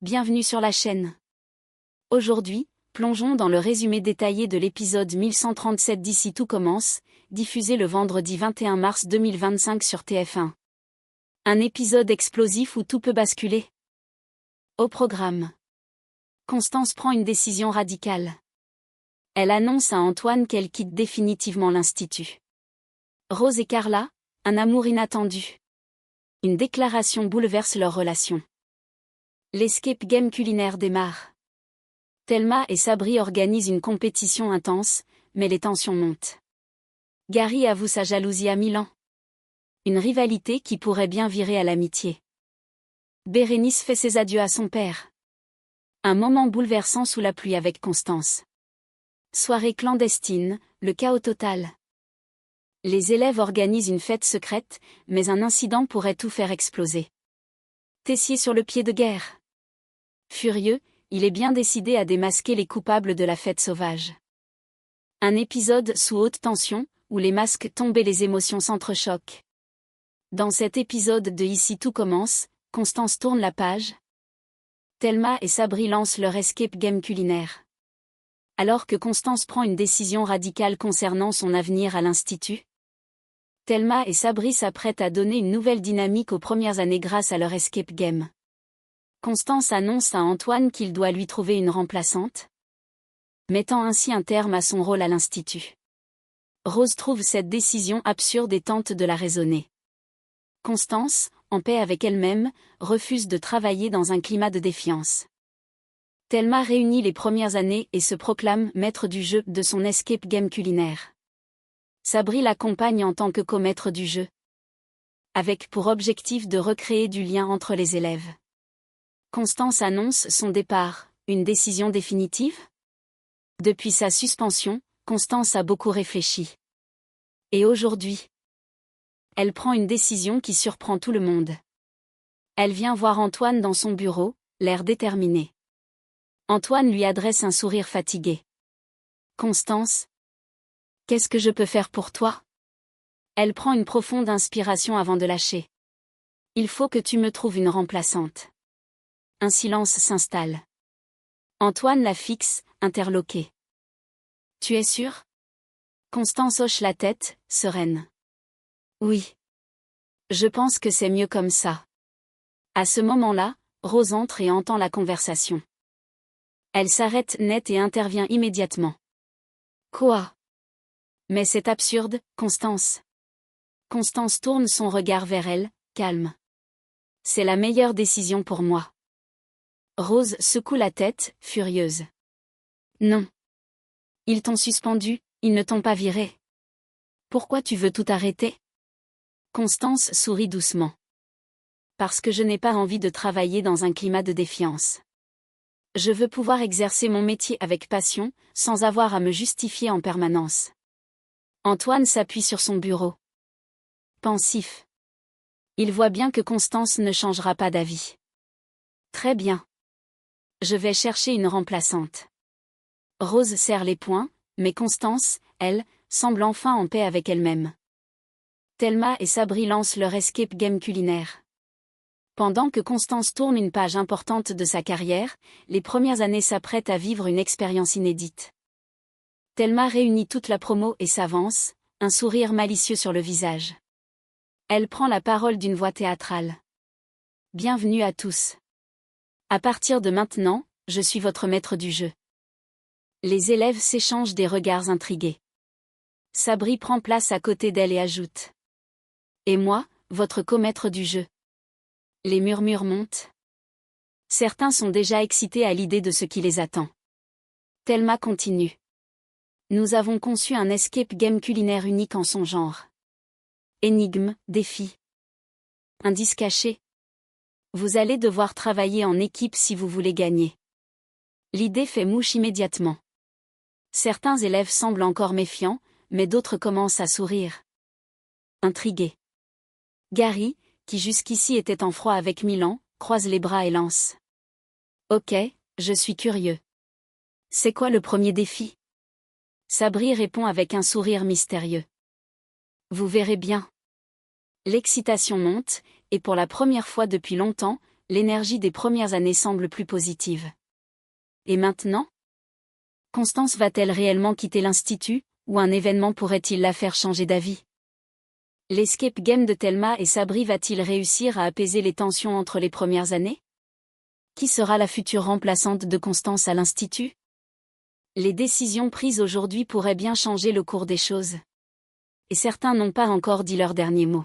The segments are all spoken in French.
Bienvenue sur la chaîne. Aujourd'hui, plongeons dans le résumé détaillé de l'épisode 1137 d'Ici tout commence, diffusé le vendredi 21 mars 2025 sur TF1. Un épisode explosif où tout peut basculer. Au programme. Constance prend une décision radicale. Elle annonce à Antoine qu'elle quitte définitivement l'Institut. Rose et Carla, un amour inattendu. Une déclaration bouleverse leur relation. L'escape game culinaire démarre. Thelma et Sabri organisent une compétition intense, mais les tensions montent. Gary avoue sa jalousie à Milan. Une rivalité qui pourrait bien virer à l'amitié. Bérénice fait ses adieux à son père. Un moment bouleversant sous la pluie avec Constance. Soirée clandestine, le chaos total. Les élèves organisent une fête secrète, mais un incident pourrait tout faire exploser. Tessier sur le pied de guerre. Furieux, il est bien décidé à démasquer les coupables de la fête sauvage. Un épisode sous haute tension, où les masques tombent et les émotions s'entrechoquent. Dans cet épisode de Ici tout commence, Constance tourne la page. Thelma et Sabri lancent leur escape game culinaire. Alors que Constance prend une décision radicale concernant son avenir à l'Institut, Thelma et Sabri s'apprêtent à donner une nouvelle dynamique aux premières années grâce à leur escape game. Constance annonce à Antoine qu'il doit lui trouver une remplaçante, mettant ainsi un terme à son rôle à l'Institut. Rose trouve cette décision absurde et tente de la raisonner. Constance, en paix avec elle-même, refuse de travailler dans un climat de défiance. Thelma réunit les premières années et se proclame maître du jeu de son escape game culinaire. Sabri l'accompagne en tant que co-maître du jeu, avec pour objectif de recréer du lien entre les élèves. Constance annonce son départ, une décision définitive ? Depuis sa suspension, Constance a beaucoup réfléchi. Et aujourd'hui, elle prend une décision qui surprend tout le monde. Elle vient voir Antoine dans son bureau, l'air déterminé. Antoine lui adresse un sourire fatigué. « Constance, qu'est-ce que je peux faire pour toi ?» Elle prend une profonde inspiration avant de lâcher. « Il faut que tu me trouves une remplaçante. » Un silence s'installe. Antoine la fixe, interloqué. « Tu es sûre ?» Constance hoche la tête, sereine. « Oui. Je pense que c'est mieux comme ça. » À ce moment-là, Rose entre et entend la conversation. Elle s'arrête net et intervient immédiatement. « Quoi ? Mais c'est absurde, Constance. » Constance tourne son regard vers elle, calme. « C'est la meilleure décision pour moi. » Rose secoue la tête, furieuse. « Non. Ils t'ont suspendu, ils ne t'ont pas viré. Pourquoi tu veux tout arrêter ?» Constance sourit doucement. « Parce que je n'ai pas envie de travailler dans un climat de défiance. Je veux pouvoir exercer mon métier avec passion, sans avoir à me justifier en permanence. » Antoine s'appuie sur son bureau. Pensif. Il voit bien que Constance ne changera pas d'avis. « Très bien. Je vais chercher une remplaçante. » Rose serre les poings, mais Constance, elle, semble enfin en paix avec elle-même. Thelma et Sabri lancent leur escape game culinaire. Pendant que Constance tourne une page importante de sa carrière, les premières années s'apprêtent à vivre une expérience inédite. Thelma réunit toute la promo et s'avance, un sourire malicieux sur le visage. Elle prend la parole d'une voix théâtrale. « Bienvenue à tous. À partir de maintenant, je suis votre maître du jeu. » Les élèves s'échangent des regards intrigués. Sabri prend place à côté d'elle et ajoute. « Et moi, votre co-maître du jeu. » Les murmures montent. Certains sont déjà excités à l'idée de ce qui les attend. Thelma continue. « Nous avons conçu un escape game culinaire unique en son genre. Énigme, défi. Indice caché. Vous allez devoir travailler en équipe si vous voulez gagner. » L'idée fait mouche immédiatement. Certains élèves semblent encore méfiants, mais d'autres commencent à sourire. Intrigués. Gary, qui jusqu'ici était en froid avec Milan, croise les bras et lance. « Ok, je suis curieux. C'est quoi le premier défi ?» Sabri répond avec un sourire mystérieux. « Vous verrez bien. » L'excitation monte, et pour la première fois depuis longtemps, l'énergie des premières années semble plus positive. Et maintenant? Constance va-t-elle réellement quitter l'institut, ou un événement pourrait-il la faire changer d'avis? L'escape game de Thelma et Sabri va-t-il réussir à apaiser les tensions entre les premières années? Qui sera la future remplaçante de Constance à l'institut? Les décisions prises aujourd'hui pourraient bien changer le cours des choses. Et certains n'ont pas encore dit leur dernier mot.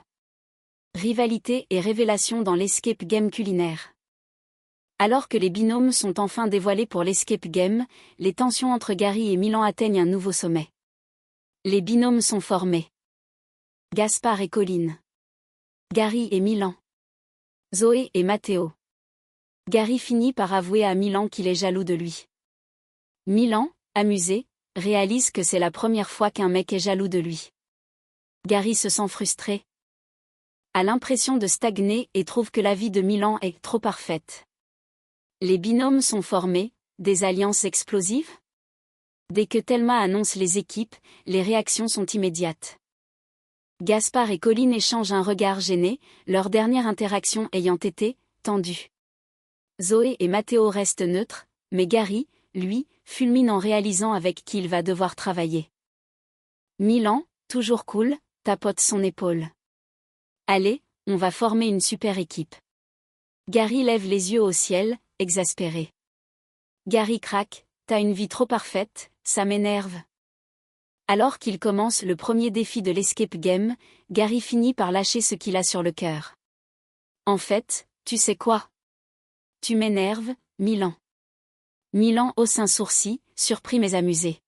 Rivalité et révélation dans l'escape game culinaire. Alors que les binômes sont enfin dévoilés pour l'escape game, les tensions entre Gary et Milan atteignent un nouveau sommet. Les binômes sont formés. Gaspard et Colline. Gary et Milan. Zoé et Matteo. Gary finit par avouer à Milan qu'il est jaloux de lui. Milan, amusé, réalise que c'est la première fois qu'un mec est jaloux de lui. Gary se sent frustré. A l'impression de stagner et trouve que la vie de Milan est trop parfaite. Les binômes sont formés, des alliances explosives? Dès que Thelma annonce les équipes, les réactions sont immédiates. Gaspard et Colline échangent un regard gêné, leur dernière interaction ayant été tendue. Zoé et Matteo restent neutres, mais Gary, lui, fulmine en réalisant avec qui il va devoir travailler. Milan, toujours cool, tapote son épaule. Allez, on va former une super équipe. Gary lève les yeux au ciel, exaspéré. Gary craque, t'as une vie trop parfaite, ça m'énerve. Alors qu'il commence le premier défi de l'escape game, Gary finit par lâcher ce qu'il a sur le cœur. En fait, tu sais quoi? Tu m'énerves, Milan. Milan hausse un sourcil, surpris mais amusé.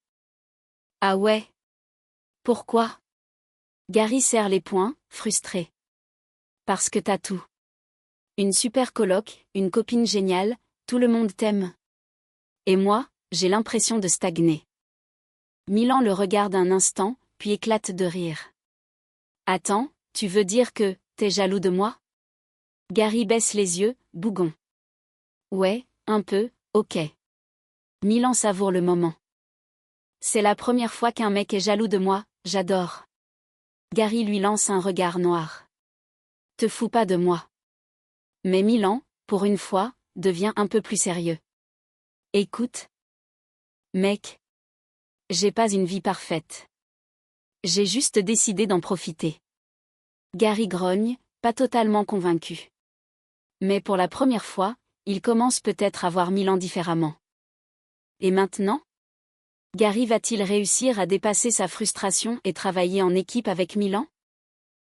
Ah ouais? Pourquoi? Gary serre les poings, frustré. Parce que t'as tout. Une super coloc, une copine géniale, tout le monde t'aime. Et moi, j'ai l'impression de stagner. Milan le regarde un instant, puis éclate de rire. Attends, tu veux dire que t'es jaloux de moi? Gary baisse les yeux, bougon. Ouais, un peu, ok. Milan savoure le moment. C'est la première fois qu'un mec est jaloux de moi, j'adore. Gary lui lance un regard noir. Te fous pas de moi. Mais Milan, pour une fois, devient un peu plus sérieux. Écoute. Mec. J'ai pas une vie parfaite. J'ai juste décidé d'en profiter. Gary grogne, pas totalement convaincu. Mais pour la première fois, il commence peut-être à voir Milan différemment. Et maintenant? Gary va-t-il réussir à dépasser sa frustration et travailler en équipe avec Milan?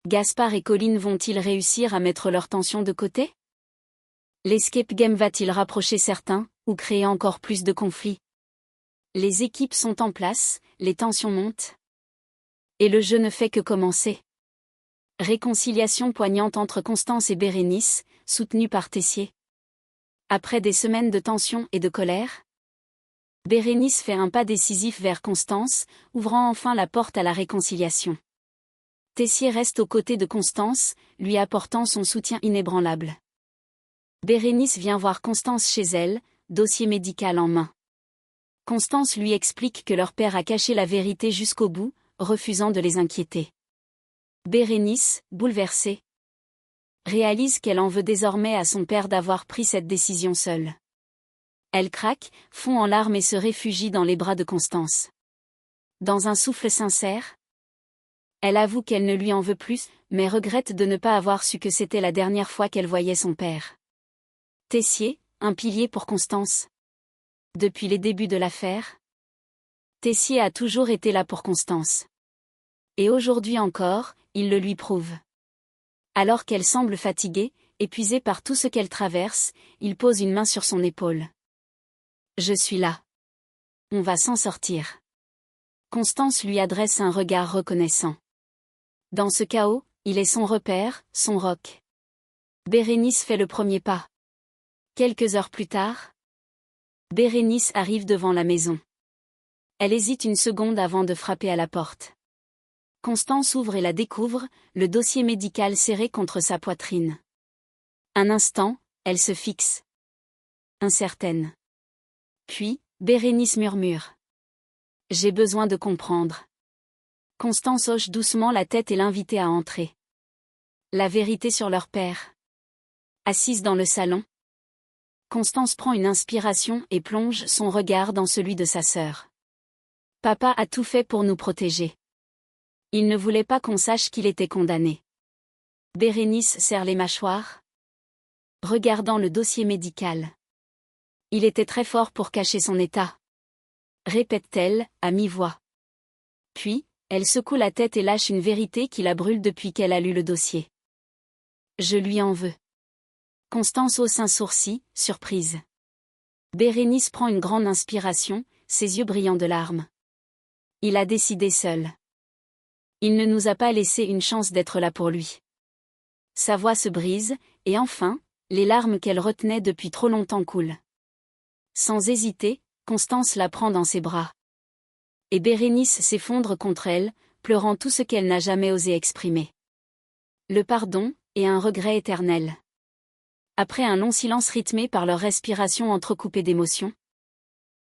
Gaspard et Colline vont-ils réussir à mettre leur tension de côté? L'escape game va-t-il rapprocher certains, ou créer encore plus de conflits? Les équipes sont en place, les tensions montent. Et le jeu ne fait que commencer. Réconciliation poignante entre Constance et Bérénice, soutenue par Tessier. Après des semaines de tension et de colère, Bérénice fait un pas décisif vers Constance, ouvrant enfin la porte à la réconciliation. Tessier reste aux côtés de Constance, lui apportant son soutien inébranlable. Bérénice vient voir Constance chez elle, dossier médical en main. Constance lui explique que leur père a caché la vérité jusqu'au bout, refusant de les inquiéter. Bérénice, bouleversée, réalise qu'elle en veut désormais à son père d'avoir pris cette décision seule. Elle craque, fond en larmes et se réfugie dans les bras de Constance. Dans un souffle sincère, elle avoue qu'elle ne lui en veut plus, mais regrette de ne pas avoir su que c'était la dernière fois qu'elle voyait son père. Tessier, un pilier pour Constance. Depuis les débuts de l'affaire, Tessier a toujours été là pour Constance. Et aujourd'hui encore, il le lui prouve. Alors qu'elle semble fatiguée, épuisée par tout ce qu'elle traverse, il pose une main sur son épaule. Je suis là. On va s'en sortir. Constance lui adresse un regard reconnaissant. Dans ce chaos, il est son repère, son roc. Bérénice fait le premier pas. Quelques heures plus tard, Bérénice arrive devant la maison. Elle hésite une seconde avant de frapper à la porte. Constance ouvre et la découvre, le dossier médical serré contre sa poitrine. Un instant, elle se fixe. Incertaine. Puis, Bérénice murmure. J'ai besoin de comprendre. Constance hoche doucement la tête et l'invite à entrer. La vérité sur leur père. Assise dans le salon, Constance prend une inspiration et plonge son regard dans celui de sa sœur. Papa a tout fait pour nous protéger. Il ne voulait pas qu'on sache qu'il était condamné. Bérénice serre les mâchoires, regardant le dossier médical. Il était très fort pour cacher son état, répète-t-elle, à mi-voix. Puis, elle secoue la tête et lâche une vérité qui la brûle depuis qu'elle a lu le dossier. Je lui en veux. Constance hausse un sourcil, surprise. Bérénice prend une grande inspiration, ses yeux brillants de larmes. Il a décidé seul. Il ne nous a pas laissé une chance d'être là pour lui. Sa voix se brise, et enfin, les larmes qu'elle retenait depuis trop longtemps coulent. Sans hésiter, Constance la prend dans ses bras. Et Bérénice s'effondre contre elle, pleurant tout ce qu'elle n'a jamais osé exprimer. Le pardon, et un regret éternel. Après un long silence rythmé par leur respiration entrecoupée d'émotions,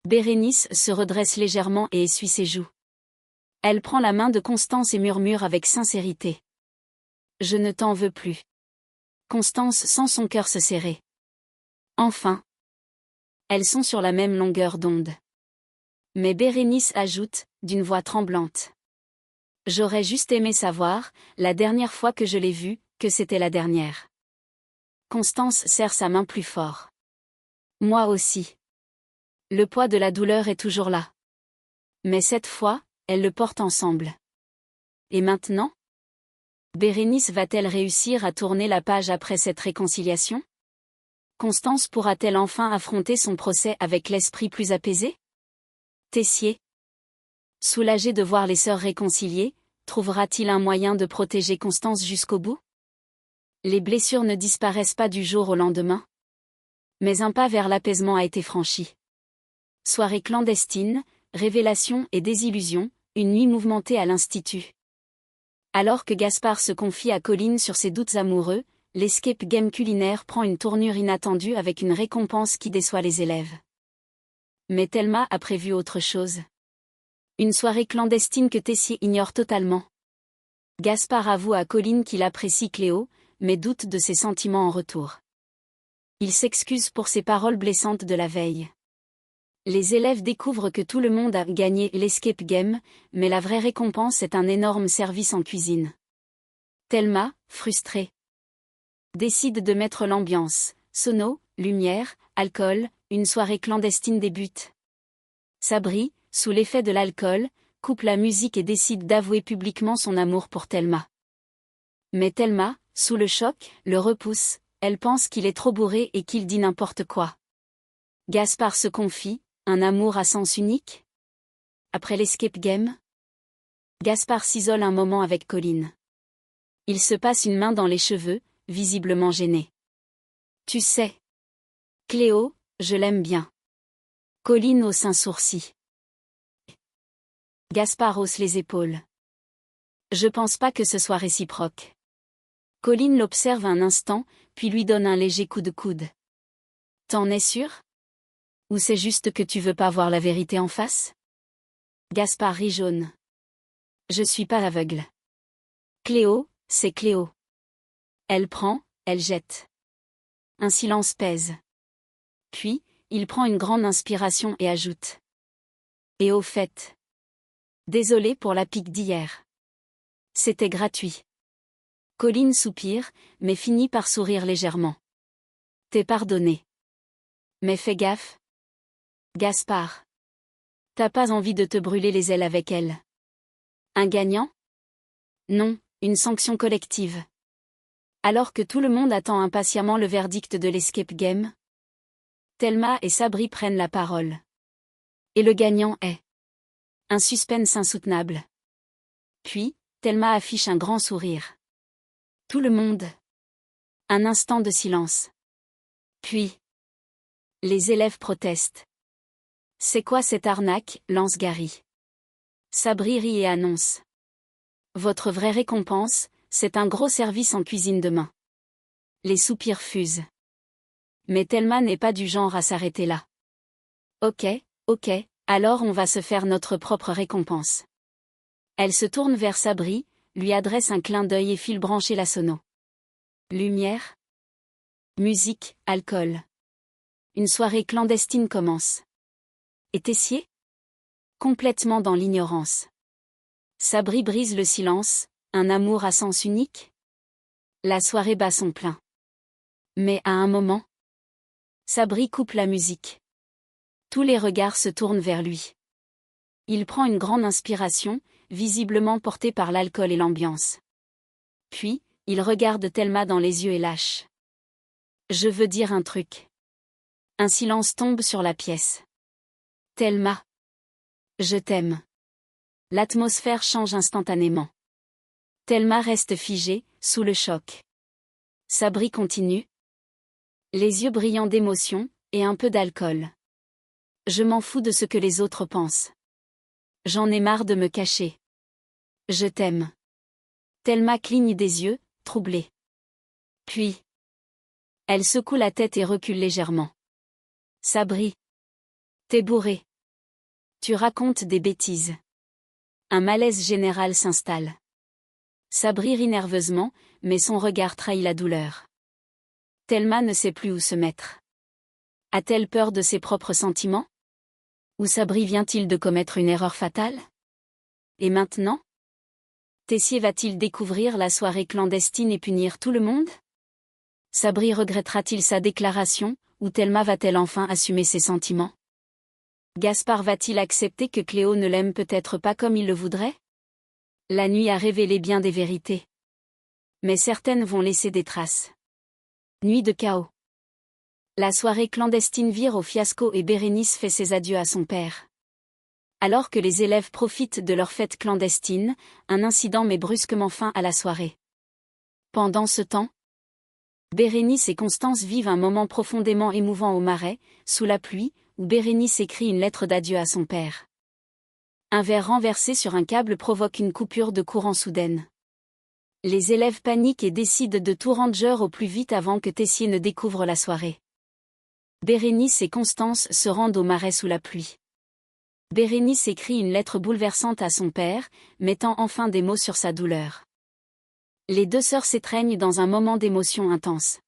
Bérénice se redresse légèrement et essuie ses joues. Elle prend la main de Constance et murmure avec sincérité. Je ne t'en veux plus. Constance sent son cœur se serrer. Enfin. Elles sont sur la même longueur d'onde. Mais Bérénice ajoute, d'une voix tremblante. J'aurais juste aimé savoir, la dernière fois que je l'ai vue, que c'était la dernière. Constance serre sa main plus fort. Moi aussi. Le poids de la douleur est toujours là. Mais cette fois, elles le portent ensemble. Et maintenant ? Bérénice va-t-elle réussir à tourner la page après cette réconciliation ? Constance pourra-t-elle enfin affronter son procès avec l'esprit plus apaisé ? Tessier, soulagé de voir les sœurs réconciliées, trouvera-t-il un moyen de protéger Constance jusqu'au bout ? Les blessures ne disparaissent pas du jour au lendemain. Mais un pas vers l'apaisement a été franchi. Soirée clandestine, révélation et désillusion, une nuit mouvementée à l'Institut. Alors que Gaspard se confie à Colline sur ses doutes amoureux, l'escape game culinaire prend une tournure inattendue avec une récompense qui déçoit les élèves. Mais Thelma a prévu autre chose. Une soirée clandestine que Tessier ignore totalement. Gaspard avoue à Colline qu'il apprécie Cléo, mais doute de ses sentiments en retour. Il s'excuse pour ses paroles blessantes de la veille. Les élèves découvrent que tout le monde a gagné l'escape game, mais la vraie récompense est un énorme service en cuisine. Thelma, frustrée, décide de mettre l'ambiance. Sono, lumière, alcool, une soirée clandestine débute. Sabri, sous l'effet de l'alcool, coupe la musique et décide d'avouer publiquement son amour pour Thelma. Mais Thelma, sous le choc, le repousse, elle pense qu'il est trop bourré et qu'il dit n'importe quoi. Gaspard se confie, un amour à sens unique ? Après l'escape game ? Gaspard s'isole un moment avec Colline. Il se passe une main dans les cheveux, visiblement gêné. Tu sais, Cléo, je l'aime bien. Colline hausse un sourcil. Gaspard hausse les épaules. Je pense pas que ce soit réciproque. Colline l'observe un instant, puis lui donne un léger coup de coude. T'en es sûr ? Ou c'est juste que tu veux pas voir la vérité en face ? Gaspard rit jaune. Je suis pas aveugle. Cléo, c'est Cléo. Elle prend, elle jette. Un silence pèse. Puis, il prend une grande inspiration et ajoute. Et au fait. Désolé pour la pique d'hier. C'était gratuit. Colline soupire, mais finit par sourire légèrement. T'es pardonné. Mais fais gaffe. Gaspard. T'as pas envie de te brûler les ailes avec elle. Un gagnant ? Non, une sanction collective. Alors que tout le monde attend impatiemment le verdict de l'escape game, Thelma et Sabri prennent la parole. Et le gagnant est un suspense insoutenable. Puis, Thelma affiche un grand sourire. Tout le monde. Un instant de silence. Puis, les élèves protestent. C'est quoi cette arnaque, lance Gary. Sabri rit et annonce. Votre vraie récompense, c'est un gros service en cuisine demain. Les soupirs fusent. Mais Thelma n'est pas du genre à s'arrêter là. Ok, alors on va se faire notre propre récompense. Elle se tourne vers Sabri, lui adresse un clin d'œil et file brancher la sono. Lumière ? Musique, alcool. Une soirée clandestine commence. Et Tessier? Complètement dans l'ignorance. Sabri brise le silence, un amour à sens unique? La soirée bat son plein. Mais à un moment, Sabri coupe la musique. Tous les regards se tournent vers lui. Il prend une grande inspiration, visiblement porté par l'alcool et l'ambiance. Puis, il regarde Thelma dans les yeux et lâche. Je veux dire un truc. Un silence tombe sur la pièce. Thelma. Je t'aime. L'atmosphère change instantanément. Thelma reste figée, sous le choc. Sabri continue. Les yeux brillants d'émotion, et un peu d'alcool. Je m'en fous de ce que les autres pensent. J'en ai marre de me cacher. Je t'aime. Thelma cligne des yeux, troublée. Puis, elle secoue la tête et recule légèrement. Sabri. T'es bourré. Tu racontes des bêtises. Un malaise général s'installe. Sabri rit nerveusement, mais son regard trahit la douleur. Thelma ne sait plus où se mettre. A-t-elle peur de ses propres sentiments? Ou Sabri vient-il de commettre une erreur fatale? Et maintenant? Tessier va-t-il découvrir la soirée clandestine et punir tout le monde? Sabri regrettera-t-il sa déclaration, ou Thelma va-t-elle enfin assumer ses sentiments? Gaspard va-t-il accepter que Cléo ne l'aime peut-être pas comme il le voudrait? La nuit a révélé bien des vérités. Mais certaines vont laisser des traces. Nuit de chaos. La soirée clandestine vire au fiasco et Bérénice fait ses adieux à son père. Alors que les élèves profitent de leur fête clandestine, un incident met brusquement fin à la soirée. Pendant ce temps, Bérénice et Constance vivent un moment profondément émouvant au Marais, sous la pluie, où Bérénice écrit une lettre d'adieu à son père. Un verre renversé sur un câble provoque une coupure de courant soudaine. Les élèves paniquent et décident de tout rendre au plus vite avant que Tessier ne découvre la soirée. Bérénice et Constance se rendent au Marais sous la pluie. Bérénice écrit une lettre bouleversante à son père, mettant enfin des mots sur sa douleur. Les deux sœurs s'étreignent dans un moment d'émotion intense.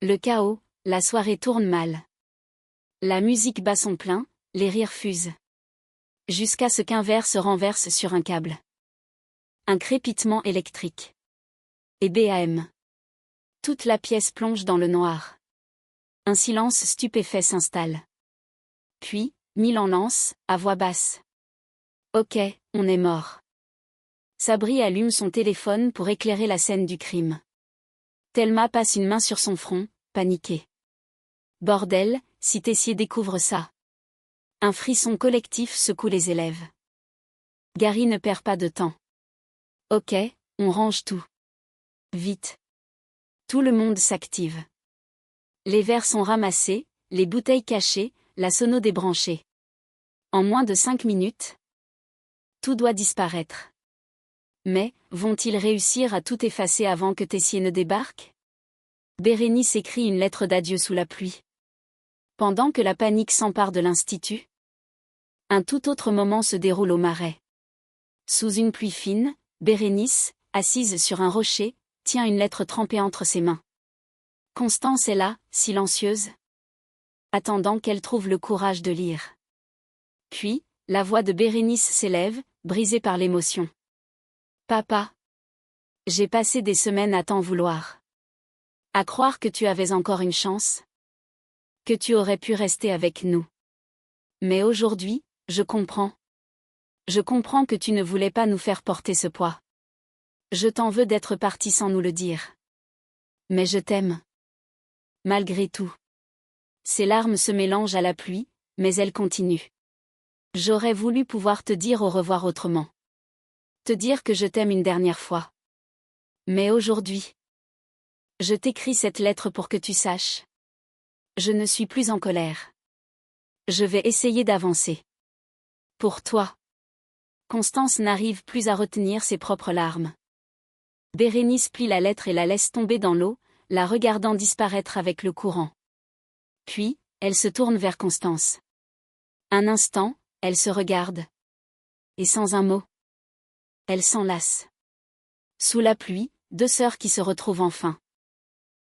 Le chaos, la soirée tourne mal. La musique bat son plein, les rires fusent. Jusqu'à ce qu'un verre se renverse sur un câble. Un crépitement électrique. Et bam. Toute la pièce plonge dans le noir. Un silence stupéfait s'installe. Puis, Milan lance, à voix basse. Ok, on est mort. Sabri allume son téléphone pour éclairer la scène du crime. Thelma passe une main sur son front, paniquée. Bordel, si Tessier découvre ça. Un frisson collectif secoue les élèves. Gary ne perd pas de temps. Ok, on range tout. Vite. Tout le monde s'active. Les verres sont ramassés, les bouteilles cachées, la sono débranchée. En moins de 5 minutes, tout doit disparaître. Mais, vont-ils réussir à tout effacer avant que Tessier ne débarque? Bérénice écrit une lettre d'adieu sous la pluie. Pendant que la panique s'empare de l'institut, un tout autre moment se déroule au Marais. Sous une pluie fine, Bérénice, assise sur un rocher, tient une lettre trempée entre ses mains. Constance est là, silencieuse, attendant qu'elle trouve le courage de lire. Puis, la voix de Bérénice s'élève, brisée par l'émotion. Papa. J'ai passé des semaines à t'en vouloir. À croire que tu avais encore une chance. Que tu aurais pu rester avec nous. Mais aujourd'hui, je comprends. Je comprends que tu ne voulais pas nous faire porter ce poids. Je t'en veux d'être parti sans nous le dire. Mais je t'aime. Malgré tout. Ses larmes se mélangent à la pluie, mais elle continue. J'aurais voulu pouvoir te dire au revoir autrement. Te dire que je t'aime une dernière fois. Mais aujourd'hui, je t'écris cette lettre pour que tu saches. Je ne suis plus en colère. Je vais essayer d'avancer. Pour toi. Constance n'arrive plus à retenir ses propres larmes. Bérénice plie la lettre et la laisse tomber dans l'eau, la regardant disparaître avec le courant. Puis, elle se tourne vers Constance. Un instant, elle se regarde. Et sans un mot, elle s'enlace. Sous la pluie, deux sœurs qui se retrouvent enfin.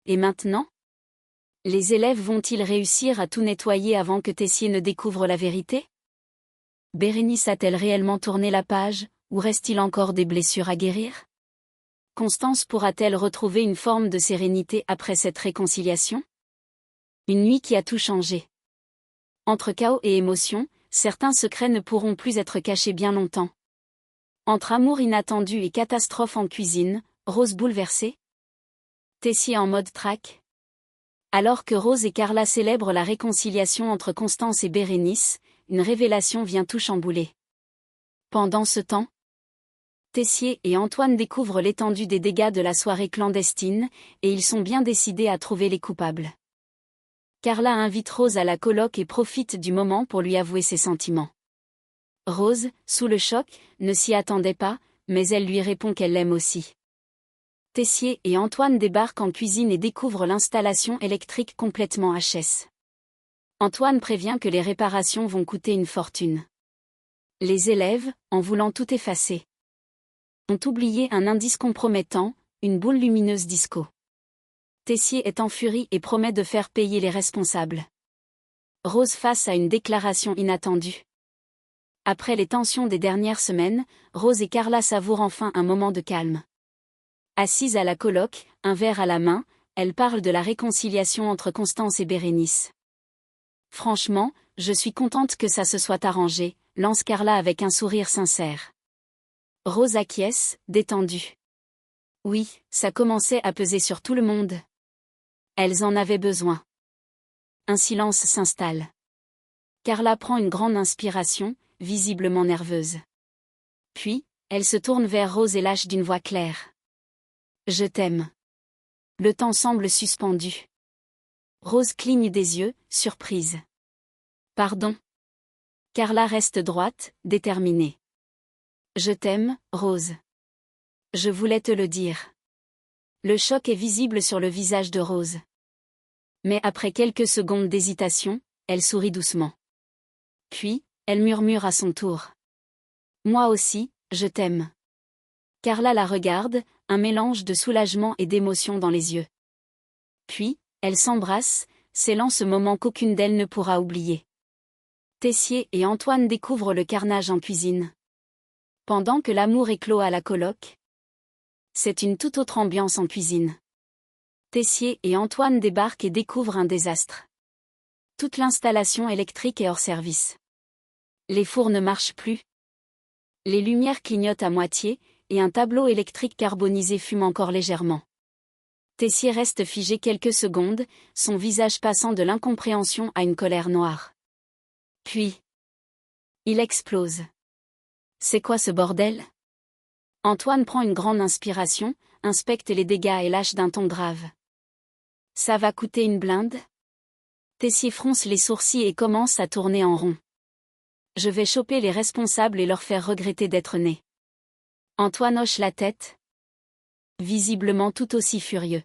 Et maintenant? Les élèves vont-ils réussir à tout nettoyer avant que Tessier ne découvre la vérité? Bérénice a-t-elle réellement tourné la page, ou reste-t-il encore des blessures à guérir? Constance pourra-t-elle retrouver une forme de sérénité après cette réconciliation? Une nuit qui a tout changé. Entre chaos et émotion, certains secrets ne pourront plus être cachés bien longtemps. Entre amour inattendu et catastrophe en cuisine, Rose bouleversée? Tessier en mode track? Alors que Rose et Carla célèbrent la réconciliation entre Constance et Bérénice, une révélation vient tout chambouler. Pendant ce temps, Tessier et Antoine découvrent l'étendue des dégâts de la soirée clandestine, et ils sont bien décidés à trouver les coupables. Carla invite Rose à la coloc et profite du moment pour lui avouer ses sentiments. Rose, sous le choc, ne s'y attendait pas, mais elle lui répond qu'elle l'aime aussi. Tessier et Antoine débarquent en cuisine et découvrent l'installation électrique complètement HS. Antoine prévient que les réparations vont coûter une fortune. Les élèves, en voulant tout effacer, ont oublié un indice compromettant, une boule lumineuse disco. Tessier est en furie et promet de faire payer les responsables. Rose face à une déclaration inattendue. Après les tensions des dernières semaines, Rose et Carla savourent enfin un moment de calme. Assises à la coloc, un verre à la main, elles parlent de la réconciliation entre Constance et Bérénice. Franchement, je suis contente que ça se soit arrangé, lance Carla avec un sourire sincère. Rose acquiesce, détendue. Oui, ça commençait à peser sur tout le monde. Elles en avaient besoin. Un silence s'installe. Carla prend une grande inspiration, visiblement nerveuse. Puis, elle se tourne vers Rose et lâche d'une voix claire. Je t'aime. Le temps semble suspendu. Rose cligne des yeux, surprise. Pardon. Carla reste droite, déterminée. Je t'aime, Rose. Je voulais te le dire. Le choc est visible sur le visage de Rose. Mais après quelques secondes d'hésitation, elle sourit doucement. Puis, elle murmure à son tour. Moi aussi, je t'aime. Carla la regarde, un mélange de soulagement et d'émotion dans les yeux. Puis, elles s'embrassent, scellant ce moment qu'aucune d'elles ne pourra oublier. Tessier et Antoine découvrent le carnage en cuisine. Pendant que l'amour éclot à la coloc, c'est une toute autre ambiance en cuisine. Tessier et Antoine débarquent et découvrent un désastre. Toute l'installation électrique est hors service. Les fours ne marchent plus. Les lumières clignotent à moitié, et un tableau électrique carbonisé fume encore légèrement. Tessier reste figé quelques secondes, son visage passant de l'incompréhension à une colère noire. Puis, il explose. C'est quoi ce bordel? Antoine prend une grande inspiration, inspecte les dégâts et lâche d'un ton grave. Ça va coûter une blinde? Tessier fronce les sourcils et commence à tourner en rond. Je vais choper les responsables et leur faire regretter d'être nés. Antoine hoche la tête, visiblement tout aussi furieux.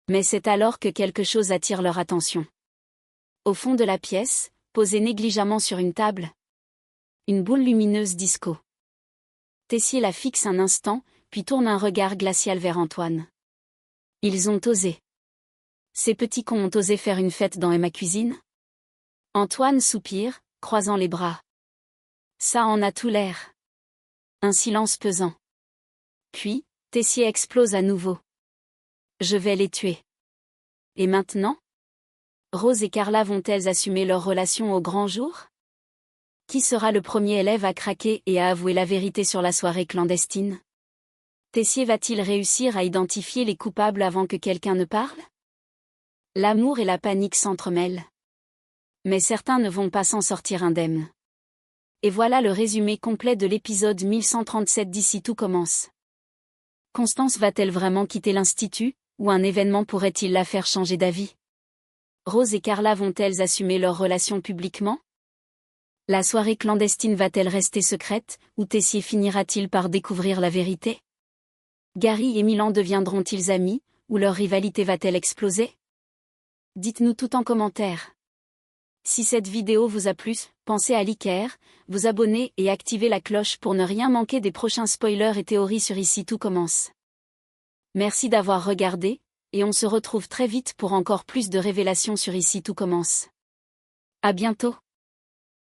Mais c'est alors que quelque chose attire leur attention. Au fond de la pièce, posée négligemment sur une table, une boule lumineuse disco. Tessier la fixe un instant, puis tourne un regard glacial vers Antoine. Ils ont osé. Ces petits cons ont osé faire une fête dans ma cuisine? Antoine soupire, croisant les bras. Ça en a tout l'air. Un silence pesant. Puis, Tessier explose à nouveau. Je vais les tuer. Et maintenant? Rose et Carla vont-elles assumer leur relation au grand jour? Qui sera le premier élève à craquer et à avouer la vérité sur la soirée clandestine? Tessier va-t-il réussir à identifier les coupables avant que quelqu'un ne parle? L'amour et la panique s'entremêlent. Mais certains ne vont pas s'en sortir indemnes. Et voilà le résumé complet de l'épisode 1137 d'Ici tout commence. Constance va-t-elle vraiment quitter l'institut, ou un événement pourrait-il la faire changer d'avis? Rose et Carla vont-elles assumer leur relation publiquement? La soirée clandestine va-t-elle rester secrète, ou Tessier finira-t-il par découvrir la vérité? Gary et Milan deviendront-ils amis, ou leur rivalité va-t-elle exploser? Dites-nous tout en commentaire. Si cette vidéo vous a plu, pensez à liker, vous abonner et activer la cloche pour ne rien manquer des prochains spoilers et théories sur Ici tout commence. Merci d'avoir regardé, et on se retrouve très vite pour encore plus de révélations sur Ici tout commence. À bientôt.